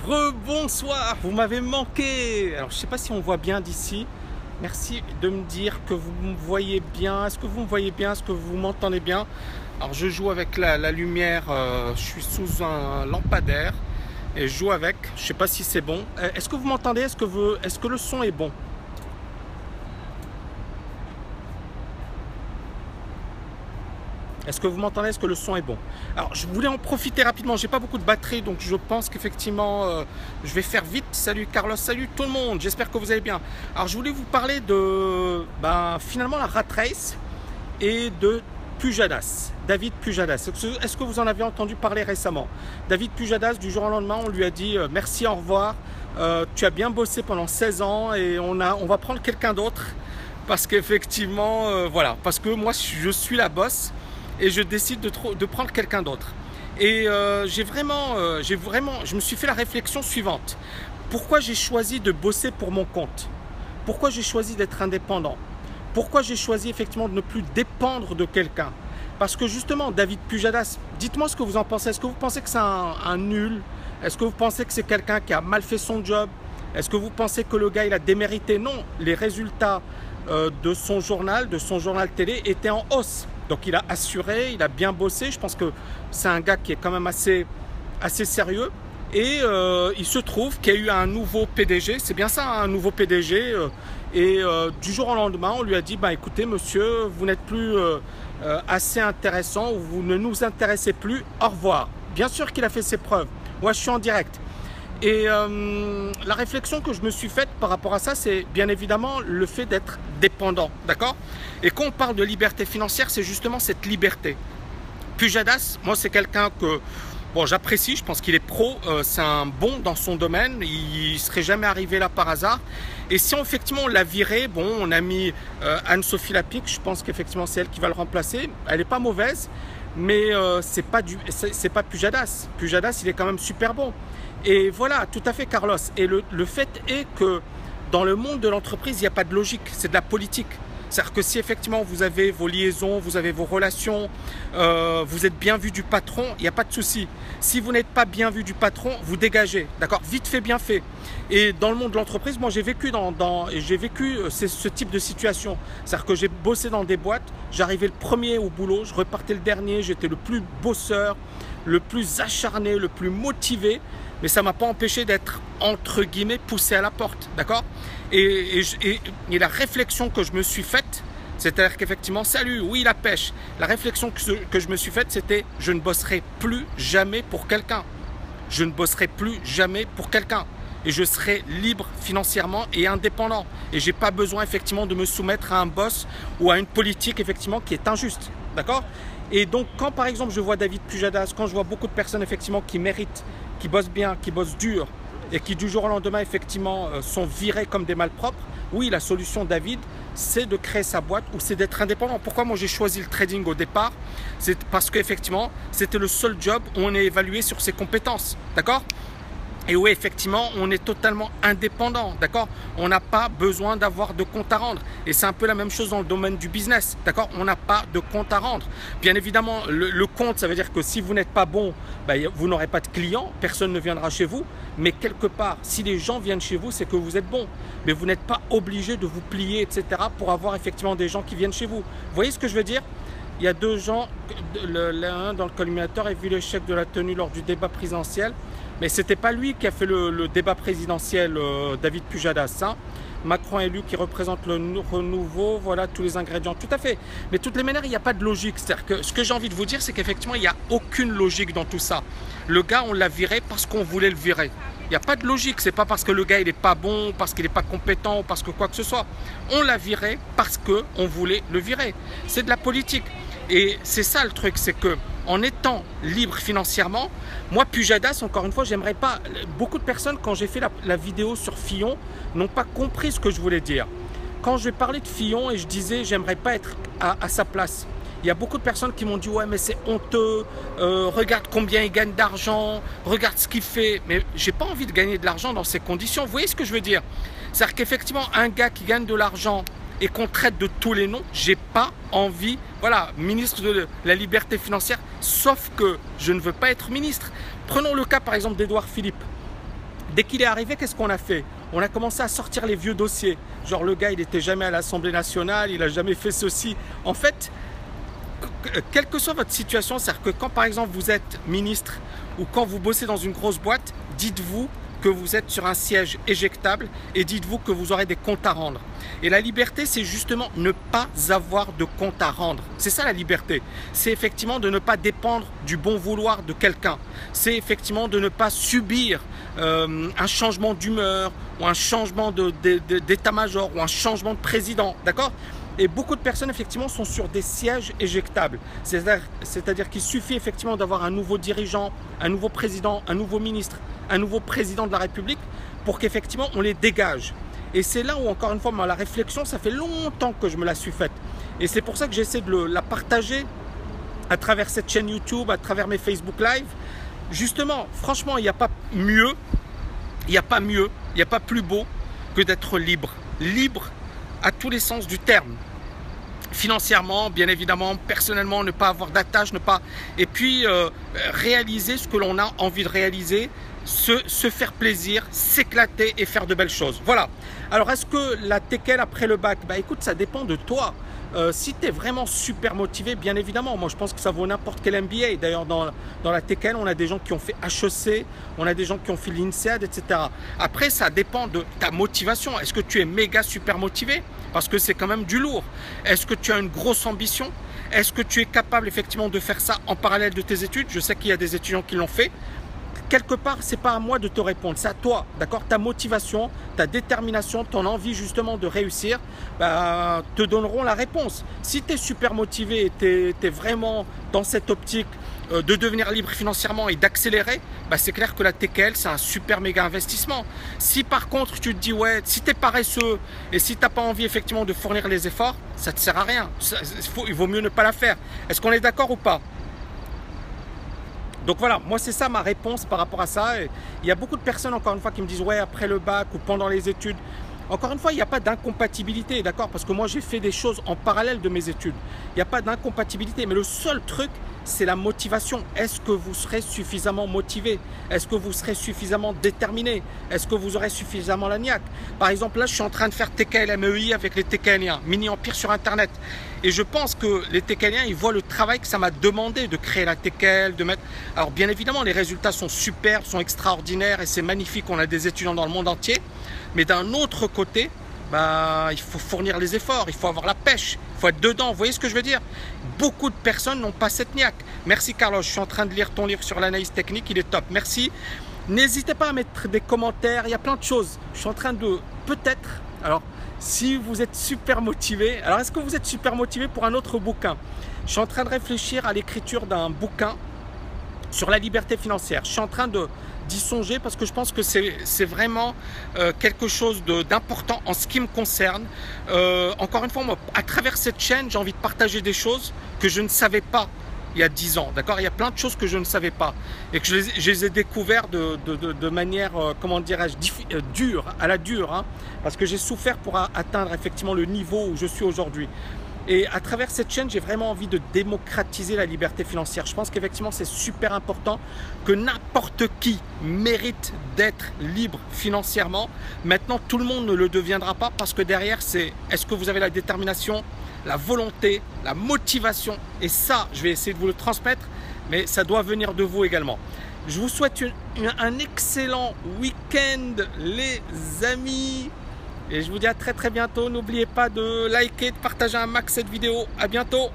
Rebonsoir, vous m'avez manqué. Alors je sais pas si on voit bien d'ici. Merci de me dire que vous me voyez bien. Est-ce que vous me voyez bien? Est-ce que vous m'entendez bien? Alors je joue avec la lumière, je suis sous un lampadaire et je joue avec. Je sais pas si c'est bon. Est-ce que vous m'entendez? Est-ce que le son est bon? Est-ce que vous m'entendez? Est-ce que le son est bon? Alors, je voulais en profiter rapidement. J'ai pas beaucoup de batterie, donc je pense qu'effectivement, je vais faire vite. Salut Carlos, salut tout le monde. J'espère que vous allez bien. Alors, je voulais vous parler de, finalement, la Rat Race et de Pujadas, David Pujadas. Est-ce que vous en avez entendu parler récemment? David Pujadas, du jour au lendemain, on lui a dit merci, au revoir. Tu as bien bossé pendant 16 ans et on va prendre quelqu'un d'autre parce qu'effectivement, voilà, parce que moi, je suis la boss. Et je décide de prendre quelqu'un d'autre. Et je me suis fait la réflexion suivante. Pourquoi j'ai choisi de bosser pour mon compte? Pourquoi j'ai choisi d'être indépendant? Pourquoi j'ai choisi effectivement de ne plus dépendre de quelqu'un? Parce que justement, David Pujadas, dites-moi ce que vous en pensez. Est-ce que vous pensez que c'est un nul? Est-ce que vous pensez que c'est quelqu'un qui a mal fait son job? Est-ce que vous pensez que le gars il a démérité? Non, les résultats de son journal télé étaient en hausse. Donc il a assuré, il a bien bossé. Je pense que c'est un gars qui est quand même assez sérieux. Et il se trouve qu'il y a eu un nouveau PDG, c'est bien ça, un nouveau PDG. Du jour au lendemain, on lui a dit, écoutez monsieur, vous n'êtes plus assez intéressant, ou vous ne nous intéressez plus, au revoir. Bien sûr qu'il a fait ses preuves. Moi je suis en direct. Et la réflexion que je me suis faite par rapport à ça, c'est bien évidemment le fait d'être dépendant, d'accord? Et quand on parle de liberté financière, c'est justement cette liberté. Pujadas, moi c'est quelqu'un que j'apprécie, je pense qu'il est pro, c'est un bon dans son domaine, il ne serait jamais arrivé là par hasard. Et si effectivement on l'a viré, on a mis Anne-Sophie Lapix, je pense qu'effectivement c'est elle qui va le remplacer, elle n'est pas mauvaise, mais c'est pas Pujadas. Pujadas, il est quand même super bon. Et voilà, tout à fait Carlos. Et le fait est que dans le monde de l'entreprise, il n'y a pas de logique, c'est de la politique. C'est-à-dire que si effectivement vous avez vos liaisons, vous avez vos relations, vous êtes bien vu du patron, il n'y a pas de souci. Si vous n'êtes pas bien vu du patron, vous dégagez, d'accord? Vite fait, bien fait. Et dans le monde de l'entreprise, moi j'ai vécu ce type de situation. C'est-à-dire que j'ai bossé dans des boîtes, j'arrivais le premier au boulot, je repartais le dernier, j'étais le plus bosseur, le plus acharné, le plus motivé. Mais ça ne m'a pas empêché d'être, entre guillemets, poussé à la porte, d'accord? Et la réflexion que je me suis faite, c'est-à-dire qu'effectivement, salut, oui, la pêche. La réflexion que je me suis faite, c'était je ne bosserai plus jamais pour quelqu'un. Je ne bosserai plus jamais pour quelqu'un. Et je serai libre financièrement et indépendant. Et je n'ai pas besoin, effectivement, de me soumettre à un boss ou à une politique, effectivement, qui est injuste, d'accord? Et donc, quand, par exemple, je vois David Pujadas, quand je vois beaucoup de personnes, effectivement, qui méritent, qui bossent bien, qui bossent dur et qui du jour au lendemain effectivement sont virés comme des malpropres, oui, la solution David, c'est de créer sa boîte ou c'est d'être indépendant. Pourquoi moi j'ai choisi le trading au départ? C'est parce qu'effectivement c'était le seul job où on est évalué sur ses compétences, d'accord? Et oui, effectivement, on est totalement indépendant, d'accord? On n'a pas besoin d'avoir de compte à rendre. Et c'est un peu la même chose dans le domaine du business, d'accord? On n'a pas de compte à rendre. Bien évidemment, le compte, ça veut dire que si vous n'êtes pas bon, vous n'aurez pas de clients, personne ne viendra chez vous. Mais quelque part, si les gens viennent chez vous, c'est que vous êtes bon. Mais vous n'êtes pas obligé de vous plier, etc. pour avoir effectivement des gens qui viennent chez vous. Vous voyez ce que je veux dire? Il y a deux gens, l'un dans le collimateur a vu l'échec de la tenue lors du débat présidentiel. Mais ce n'était pas lui qui a fait le débat présidentiel, David Pujadas. Hein. Macron élu qui représente le renouveau, voilà tous les ingrédients, tout à fait. Mais de toutes les manières, il n'y a pas de logique. C'est-à-dire que ce que j'ai envie de vous dire, c'est qu'effectivement, il n'y a aucune logique dans tout ça. Le gars, on l'a viré parce qu'on voulait le virer. Il n'y a pas de logique. C'est pas parce que le gars, il n'est pas bon, parce qu'il n'est pas compétent, ou parce que quoi que ce soit. On l'a viré parce qu'on voulait le virer. C'est de la politique. Et c'est ça le truc, c'est que en étant libre financièrement, moi Pujadas, encore une fois, j'aimerais pas. Beaucoup de personnes, quand j'ai fait la vidéo sur Fillon, n'ont pas compris ce que je voulais dire. Quand je vais parler de Fillon et je disais j'aimerais pas être à sa place, il y a beaucoup de personnes qui m'ont dit ouais mais c'est honteux, regarde combien il gagne d'argent, regarde ce qu'il fait. Mais j'ai pas envie de gagner de l'argent dans ces conditions. Vous voyez ce que je veux dire? C'est-à-dire qu'effectivement un gars qui gagne de l'argent et qu'on traite de tous les noms, j'ai pas envie, voilà, ministre de la liberté financière, sauf que je ne veux pas être ministre. Prenons le cas par exemple d'Édouard Philippe. Dès qu'il est arrivé, qu'est-ce qu'on a fait? On a commencé à sortir les vieux dossiers. Genre le gars, il n'était jamais à l'Assemblée nationale, il n'a jamais fait ceci. En fait, quelle que soit votre situation, c'est-à-dire que quand par exemple vous êtes ministre ou quand vous bossez dans une grosse boîte, dites-vous que vous êtes sur un siège éjectable et dites-vous que vous aurez des comptes à rendre. Et la liberté, c'est justement ne pas avoir de compte à rendre. C'est ça la liberté. C'est effectivement de ne pas dépendre du bon vouloir de quelqu'un. C'est effectivement de ne pas subir un changement d'humeur ou un changement d'état-major ou un changement de président. D'accord ? Et beaucoup de personnes, effectivement, sont sur des sièges éjectables. C'est-à-dire qu'il suffit effectivement d'avoir un nouveau dirigeant, un nouveau président, un nouveau ministre, un nouveau président de la République pour qu'effectivement on les dégage. Et c'est là où, encore une fois, la réflexion, ça fait longtemps que je me la suis faite. Et c'est pour ça que j'essaie de la partager à travers cette chaîne YouTube, à travers mes Facebook Live. Justement, franchement, il n'y a pas mieux, il n'y a pas mieux, il n'y a pas plus beau que d'être libre. Libre à tous les sens du terme. Financièrement, bien évidemment, personnellement, ne pas avoir d'attache, et puis réaliser ce que l'on a envie de réaliser, se faire plaisir, s'éclater et faire de belles choses. Voilà. Alors, est-ce que la TKL après le bac? Bah écoute, ça dépend de toi. Si tu es vraiment super motivé, bien évidemment, moi je pense que ça vaut n'importe quel MBA. D'ailleurs, dans la TKL, on a des gens qui ont fait HEC, on a des gens qui ont fait l'INSEAD, etc. Après, ça dépend de ta motivation. Est-ce que tu es méga super motivé? Parce que c'est quand même du lourd. Est-ce que tu as une grosse ambition? Est-ce que tu es capable effectivement de faire ça en parallèle de tes études? Je sais qu'il y a des étudiants qui l'ont fait. Quelque part, c'est pas à moi de te répondre, c'est à toi, d'accord? Ta motivation, ta détermination, ton envie justement de réussir, bah, te donneront la réponse. Si tu es super motivé et tu es vraiment dans cette optique de devenir libre financièrement et d'accélérer, bah, c'est clair que la TKL, c'est un super méga investissement. Si par contre, tu te dis, ouais, si tu es paresseux et si tu n'as pas envie effectivement de fournir les efforts, ça ne te sert à rien. Il vaut mieux ne pas la faire. Est-ce qu'on est d'accord ou pas? Donc voilà, moi c'est ça ma réponse par rapport à ça. Et il y a beaucoup de personnes encore une fois qui me disent ouais après le bac ou pendant les études. Encore une fois, il n'y a pas d'incompatibilité, d'accord? Parce que moi j'ai fait des choses en parallèle de mes études. Il n'y a pas d'incompatibilité, mais le seul truc c'est la motivation. Est-ce que vous serez suffisamment motivé? Est-ce que vous serez suffisamment déterminé? Est-ce que vous aurez suffisamment la niaque? Par exemple, là, je suis en train de faire TKL MEI avec les TKLiens, Mini Empire sur Internet. Et je pense que les TKLiens, ils voient le travail que ça m'a demandé de créer la TKL, de mettre... Alors, bien évidemment, les résultats sont superbes, sont extraordinaires et c'est magnifique. On a des étudiants dans le monde entier. Mais d'un autre côté, bah, il faut fournir les efforts, il faut avoir la pêche, il faut être dedans. Vous voyez ce que je veux dire? Beaucoup de personnes n'ont pas cette niaque. Merci Carlos, je suis en train de lire ton livre sur l'analyse technique, il est top. Merci. N'hésitez pas à mettre des commentaires, il y a plein de choses. Je suis en train de peut-être, alors si vous êtes super motivé, alors est-ce que vous êtes super motivé pour un autre bouquin? Je suis en train de réfléchir à l'écriture d'un bouquin sur la liberté financière. Je suis en train d'y songer parce que je pense que c'est vraiment quelque chose d'important en ce qui me concerne. Encore une fois, moi, à travers cette chaîne, j'ai envie de partager des choses que je ne savais pas il y a 10 ans. D'accord? Il y a plein de choses que je ne savais pas et que je les ai découvertes de manière, comment dirais-je, dure, à la dure, hein, parce que j'ai souffert pour atteindre effectivement le niveau où je suis aujourd'hui. Et à travers cette chaîne, j'ai vraiment envie de démocratiser la liberté financière. Je pense qu'effectivement, c'est super important que n'importe qui mérite d'être libre financièrement. Maintenant, tout le monde ne le deviendra pas parce que derrière, c'est est-ce que vous avez la détermination, la volonté, la motivation? Et ça, je vais essayer de vous le transmettre, mais ça doit venir de vous également. Je vous souhaite un excellent week-end, les amis. Et je vous dis à très bientôt. N'oubliez pas de liker, de partager un max cette vidéo. À bientôt.